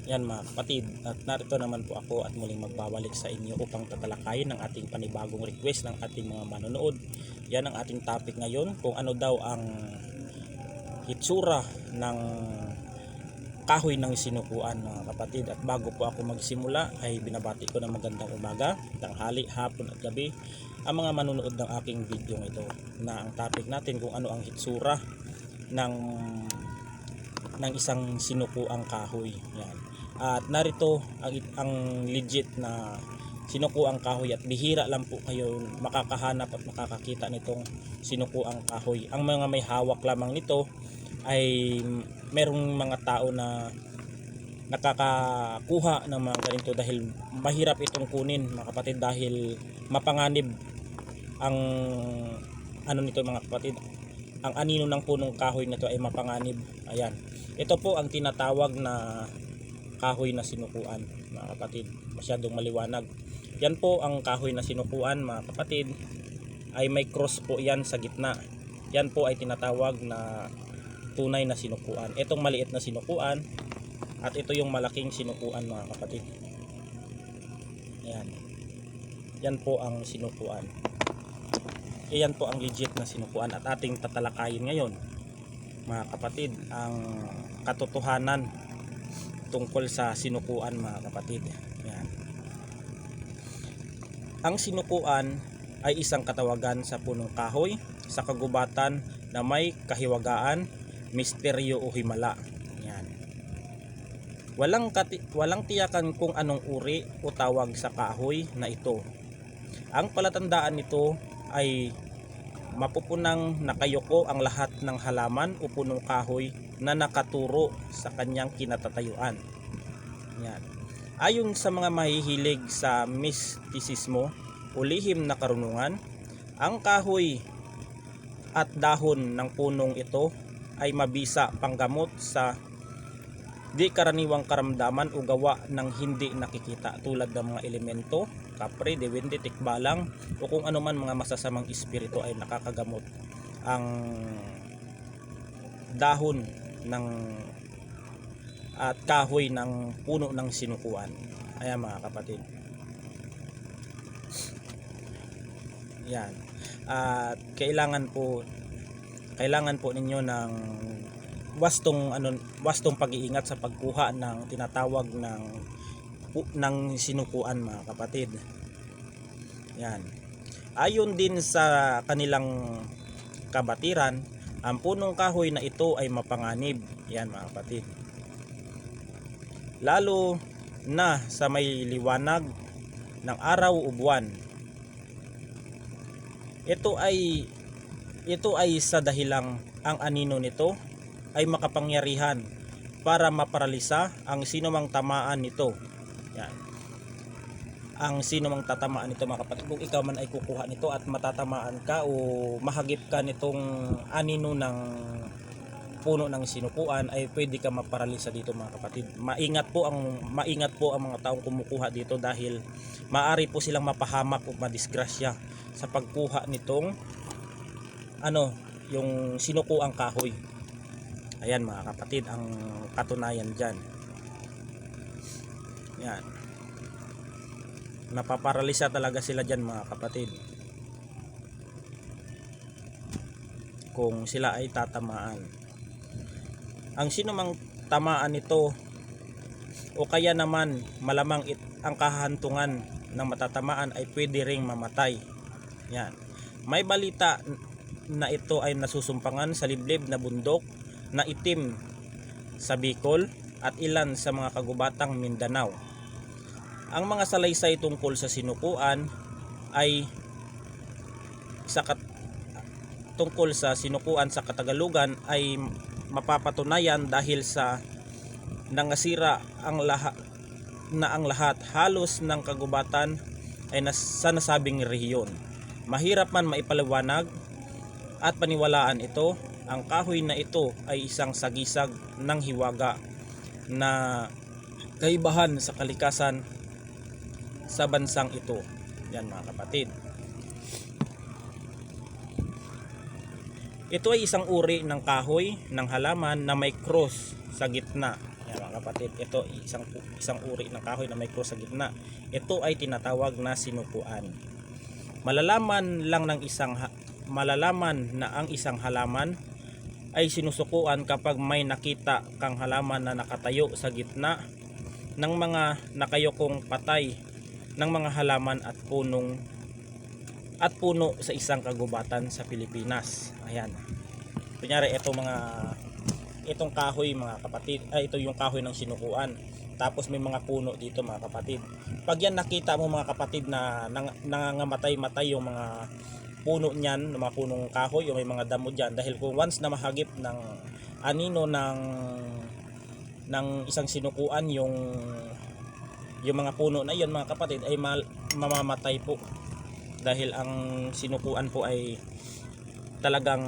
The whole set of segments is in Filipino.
Yan mga kapatid, at narito naman po ako at muling magbabalik sa inyo upang tatalakayin ang ating panibagong request ng ating mga manonood. Yan ang ating topic ngayon, kung ano daw ang hitsura ng kahoy ng sinukuan mga kapatid. At bago po ako magsimula ay binabati ko ng magandang umaga, tanghali, hapon at gabi ang mga manonood ng aking video ito, na ang topic natin kung ano ang hitsura ng isang sinukuang kahoy. Yan. At narito ang legit na sinukuang kahoy, at bihira lang po kayo makakahanap at makakakita nitong sinukuang kahoy. Ang mga may hawak lamang nito ay merong mga tao na nakakakuha ng mga ganito dahil mahirap itong kunin mga kapatid, dahil mapanganib ang ano nito mga kapatid, ang anino ng punong kahoy nito ay mapanganib. Ayan, ito po ang tinatawag na kahoy na sinukuan mga kapatid, masyadong maliwanag. Yan po ang kahoy na sinukuan mga kapatid, ay may cross po yan sa gitna. Yan po ay tinatawag na tunay na sinukuan. Itong maliit na sinukuan at ito yung malaking sinukuan mga kapatid. Yan. Yan po ang sinukuan. Yan po ang legit na sinukuan, at ating tatalakayin ngayon mga kapatid ang katotohanan tungkol sa sinukuan mga kapatid. Yan. Ang sinukuan ay isang katawagan sa punong kahoy sa kagubatan na may kahiwagaan, misteryo o himala. Yan. Walang tiyakan kung anong uri o tawag sa kahoy na ito. Ang palatandaan nito ay mapupunang nakayuko ang lahat ng halaman o punong kahoy na nakaturo sa kanyang kinatatayuan. Yan. Ayon sa mga mahihilig sa mistisismo o lihim na karunungan, ang kahoy at dahon ng punong ito ay mabisa panggamot sa di karaniwang karamdaman o gawa ng hindi nakikita, tulad ng mga elemento, kapre, diwende, tikbalang o kung anuman mga masasamang espiritu ay nakakagamot. Ang dahon ng at kahoy ng puno ng sinukuan. Ayan mga kapatid. Yan. At kailangan po ninyo ng wastong pag-iingat sa pagkuha ng tinatawag ng sinukuan mga kapatid. Yan. Ayon din sa kanilang kabatiran, ang punong kahoy na ito ay mapanganib. Yan mga kapatid. Lalo na sa may liwanag ng araw o buwan. Ito ay sa dahilang ang anino nito ay makapangyarihan para maparalisa ang sinumang tamaan nito. Yan. Ang sinumang tatamaan nito mga kapatid, kung ikaw man ay kukuha nito at matatamaan ka o mahagip ka nitong anino ng puno ng sinukuan, ay pwede ka maparalisa dito mga kapatid. Maingat po ang mga taong kumukuha dito, dahil maaari po silang mapahamak o madisgrasya sa pagkuha nitong yung sinukuang kahoy. Ayan mga kapatid ang katunayan diyan. Yan. Napaparalisa talaga sila diyan mga kapatid kung sila ay tatamaan. Ang sinumang tamaan nito o kaya naman malamang ang kahantungan ng matatamaan ay pwede ring mamatay. Yan. May balita na ito ay nasusumpangan sa liblib na bundok na itim sa Bicol at ilan sa mga kagubatang Mindanao. Ang mga salaysay tungkol sa sinukuan ay tungkol sa sinukuan sa Katagalugan ay mapapatunayan dahil sa nangasira ang lahat halos ng kagubatan ay sa nasabing rehiyon. Mahirap man maipaliwanag at paniwalaan ito, ang kahoy na ito ay isang sagisag ng hiwaga na kaibahan sa kalikasan sa bansang ito. Yan mga kapatid. Ito ay isang uri ng kahoy ng halaman na may cross sa gitna. Yan mga kapatid. Ito isang uri ng kahoy na may cross sa gitna. Ito ay tinatawag na sinukuan. Malalaman na ang isang halaman ay sinusukuan kapag may nakita kang halaman na nakatayo sa gitna ng mga nakayukong patay ng mga halaman at puno sa isang kagubatan sa Pilipinas. Ayan. Kunyari itong kahoy mga kapatid, ito yung kahoy ng sinukuan. Tapos may mga puno dito mga kapatid. Pag yan nakita mo mga kapatid na nangangamatay-matay yung mga puno niyan, mga punong kahoy o may mga damo diyan, dahil kung once na mahagip ng anino ng isang sinukuan yung mga puno na iyon mga kapatid ay mamamatay po, dahil ang sinukuan po ay talagang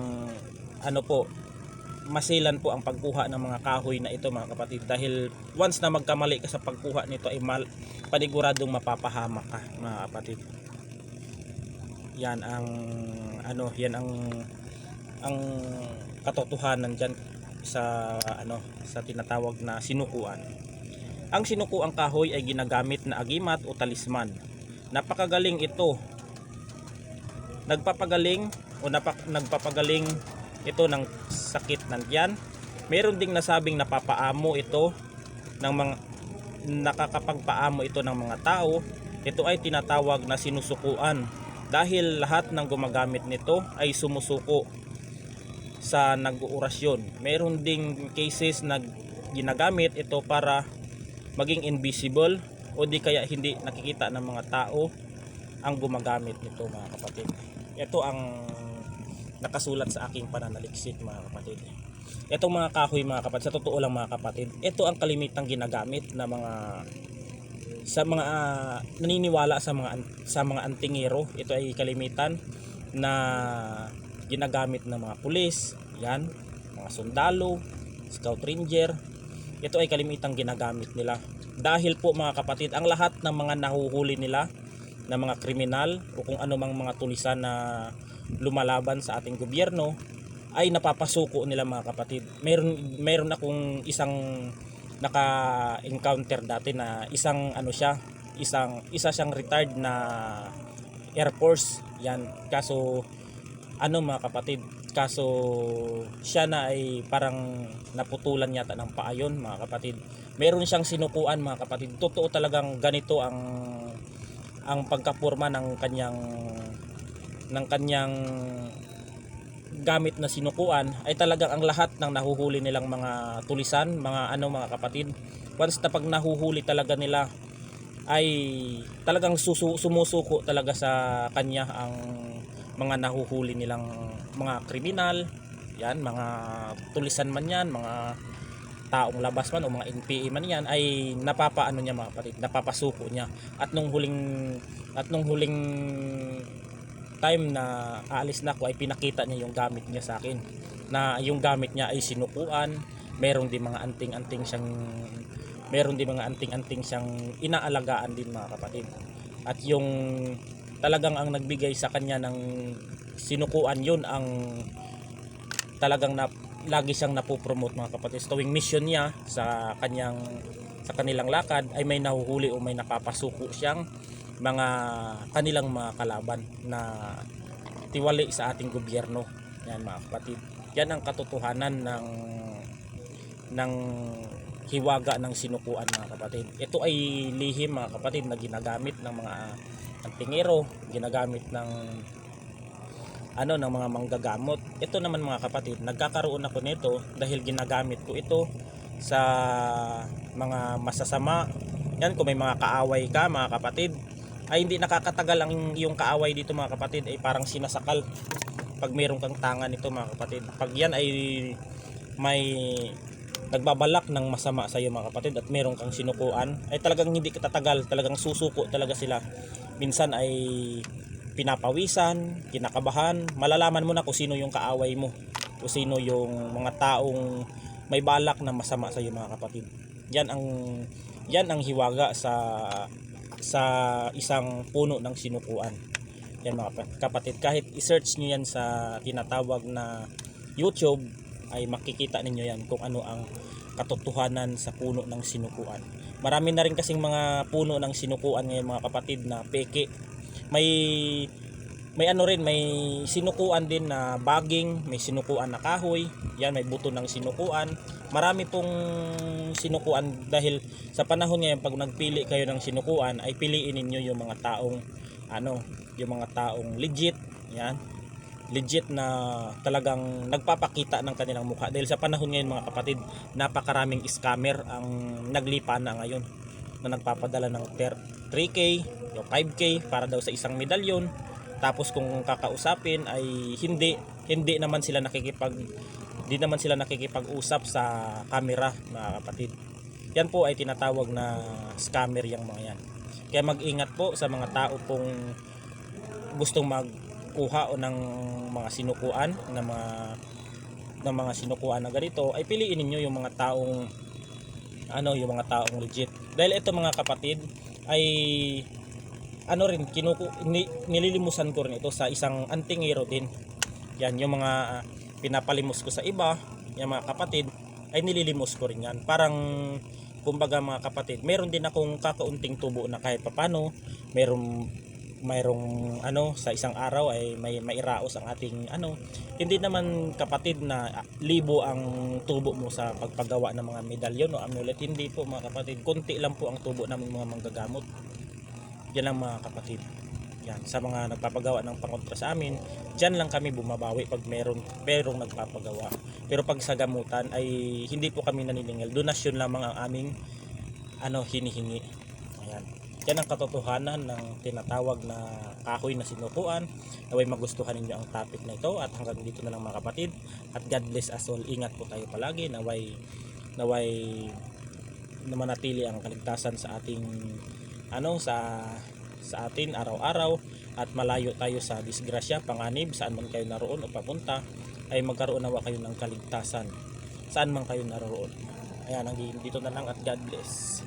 masilan po ang pagkuha ng mga kahoy na ito mga kapatid, dahil once na magkamali ka sa pagkuha nito ay paniguradong mapapahamak ka mga kapatid. Yan ang katotohanan diyan sa tinatawag na sinukuan. Ang sinukuang kahoy ay ginagamit na agimat o talisman. Napakagaling ito. Nagpapagaling ito ng sakit ng tiyan. Meron ding nasabing napapaamo ito ng mga nakakapagpaamo ito ng mga tao. Ito ay tinatawag na sinusukuan dahil lahat ng gumagamit nito ay sumusuko sa nag-uurasyon. Meron ding cases na ginagamit ito para maging invisible o di kaya hindi nakikita ng mga tao ang gumagamit nito mga kapatid. Ito ang nakasulat sa aking pananaliksik mga kapatid. Itong mga kahoy mga kapatid, sa totoo lang mga kapatid, ito ang kalimitang ginagamit na sa mga naniniwala sa mga antingero. Ito ay kalimitan na ginagamit ng mga pulis, yan, mga sundalo, scout ranger. Ito ay kalimitang ginagamit nila. Dahil po mga kapatid, ang lahat ng mga nahuhuli nila na mga kriminal o kung ano mang mga tulisan na lumalaban sa ating gobyerno ay napapasuko nila mga kapatid. Meron akong isang naka-encounter dati na isa siyang retired na Air Force. Yan, kaso mga kapatid, siya na ay parang naputulan yata ng paa yun mga kapatid. Meron siyang sinukuan mga kapatid. Totoo talagang ganito ang pagkapurma ng kanyang gamit na sinukuan ay talagang ang lahat ng nahuhuli nilang mga tulisan, mga kapatid, once na pag nahuhuli talaga nila ay talagang sumusuko talaga sa kanya ang mga nahuhuli nilang mga kriminal, yan, mga tulisan man yan, mga taong labas man o mga NPA man yan, ay napapaano niya mga kapatid, napapasuko niya. At nung huling time na aalis na ako ay pinakita niya yung gamit niya sa akin, na yung gamit niya ay sinukuan. Meron din mga anting-anting siyang inaalagaan din mga kapatid. At yung talagang ang nagbigay sa kanya ng sinukuan, yun ang talagang lagi siyang napopromote mga kapatid. Tuwing mission niya sa kanilang lakad ay may nahuhuli o may napapasuko siyang mga kanilang mga kalaban na tiwali sa ating gobyerno. Yan mga kapatid, yan ang katotohanan ng hiwaga ng sinukuan mga kapatid. Ito ay lihim mga kapatid na ginagamit ng mga antingero, ginagamit ng mga manggagamot. Ito naman mga kapatid, nagkakaroon ako nito dahil ginagamit ko ito sa mga masasama. Yan, kung may mga kaaway ka mga kapatid, ay hindi nakakatagal ang iyong kaaway dito mga kapatid, ay parang sinasakal pag mayroon kang tangan nito mga kapatid. Pag yan ay may nagbabalak ng masama sa iyo mga kapatid at mayroon kang sinukuan, ay talagang hindi katatagal, talagang susuko talaga sila. Minsan ay pinapawisan, kinakabahan, malalaman mo na kung sino yung kaaway mo, kung sino yung mga taong may balak na masama sa iyo mga kapatid. Yan ang hiwaga sa isang puno ng sinukuan. Yan mga kapatid, kahit i-search nyo yan sa tinatawag na YouTube ay makikita ninyo yan kung ano ang katotohanan sa puno ng sinukuan. Marami na rin kasing mga puno ng sinukuan ngayon mga kapatid na peke. May ano rin, may sinukuan din na baging, may sinukuan na kahoy, yan may buto ng sinukuan. Marami pong sinukuan dahil sa panahon ngayon pag nagpili kayo ng sinukuan ay piliin ninyo yung mga taong yung mga taong legit, yan. Legit na talagang nagpapakita ng kanilang mukha dahil sa panahon ngayon mga kapatid, napakaraming scammer ang naglipa na ngayon na nagpapadala ng 3K o 5K para daw sa isang medalyon. Tapos kung kakausapin ay hindi naman sila nakikipag-usap sa camera mga kapatid. Yan po ay tinatawag na scammer yang mga yan. Kaya mag-ingat po sa mga tao pong gustong magkuha o ng mga sinukuan na mga sinukuan na ganito, ay piliin niyo yung mga taong yung mga taong legit. Dahil ito mga kapatid ay rin nililimusan ko rin ito sa isang antingero din. Yan yung mga pinapalimos ko sa iba, yung mga kapatid ay nililimos ko rin yan. Parang kumbaga mga kapatid, meron din akong kakaunting tubo na kahit papano, mayroong sa isang araw ay may mairaos ang ating hindi naman kapatid na libo ang tubo mo sa pagpagawa ng mga medalyon o amulet. Hindi po mga kapatid, konti lang po ang tubo namin mga manggagamot. Yan lang mga kapatid. Yan, sa mga nagpapagawa ng pangontra sa amin, diyan lang kami bumabawi pag merong nagpapagawa. Pero pag sa gamutan ay hindi po kami naniningil. Donasyon lamang ang aming hinihingi. Ayan. Yan ang katotohanan ng tinatawag na kahoy na sinukuan. Naway magustuhan ninyo ang topic na ito, at hanggang dito na lang mga kapatid. At God bless us all. Ingat po tayo palagi. Naway na manatili ang kaligtasan sa ating sa atin araw-araw, at malayo tayo sa disgrasya, panganib, saan man kayo naroon o papunta, ay magkaroon nawa kayo ng kaligtasan saan man kayo naroon. Ayan, dito na lang, at God bless.